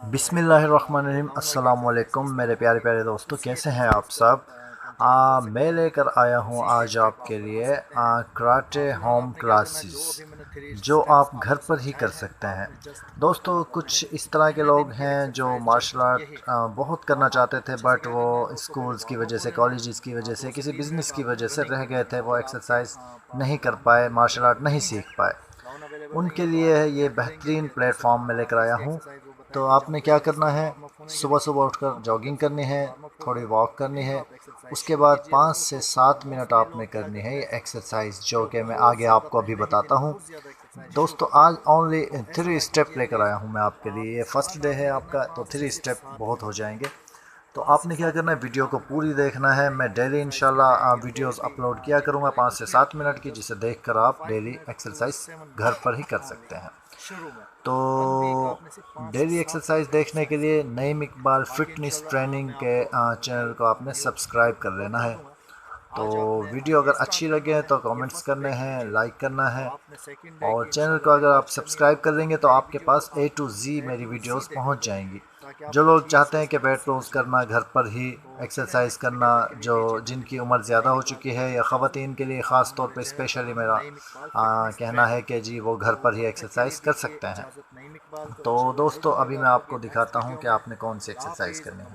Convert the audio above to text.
बिस्मिल्लाहिर्रहमानिर्रहीम। अस्सलामुअलैकुम मेरे प्यारे प्यारे दोस्तों, कैसे हैं आप सब। मैं लेकर आया हूं आज आपके लिए कराटे होम क्लासेस जो आप घर पर ही कर सकते हैं। दोस्तों, कुछ इस तरह के लोग हैं जो मार्शल आर्ट बहुत करना चाहते थे, बट वो स्कूल्स की वजह से, कॉलेजेस की वजह से, किसी बिज़नेस की वजह से रह गए थे। वो एक्सरसाइज नहीं कर पाए, मार्शल आर्ट नहीं सीख पाए। उनके लिए ये बेहतरीन प्लेटफॉर्म में लेकर आया हूँ। तो आपने क्या करना है, सुबह सुबह उठकर जॉगिंग करनी है, थोड़ी वॉक करनी है। उसके बाद 5 से 7 मिनट आपने करनी है ये एक्सरसाइज, जो कि मैं आगे आपको अभी बताता हूँ। दोस्तों, आज ओनली 3 स्टेप लेकर आया हूँ मैं आपके लिए। ये फर्स्ट डे है आपका, तो 3 स्टेप बहुत हो जाएंगे। तो आपने क्या करना है, वीडियो को पूरी देखना है। मैं डेली इंशाल्लाह वीडियोस अपलोड किया करूँगा 5 से 7 मिनट की, जिसे देखकर आप डेली एक्सरसाइज घर पर ही कर सकते हैं। तो डेली एक्सरसाइज देखने के लिए नईम इकबाल फिटनेस ट्रेनिंग के चैनल को आपने सब्सक्राइब कर लेना है। तो वीडियो अगर अच्छी लगे तो कमेंट्स करने हैं, लाइक करना है, और चैनल को अगर आप सब्सक्राइब कर लेंगे तो आपके पास A to Z मेरी वीडियोस पहुंच जाएंगी। जो लोग चाहते हैं कि वेट लॉस करना, घर पर ही एक्सरसाइज करना, जो जिनकी उम्र ज़्यादा हो चुकी है, या ख़वातीन के लिए ख़ास तौर पे स्पेशली मेरा कहना है कि जी वो घर पर ही एक्सरसाइज कर सकते हैं। तो दोस्तों, अभी मैं आपको दिखाता हूँ कि आपने कौन सी एक्सरसाइज करनी है।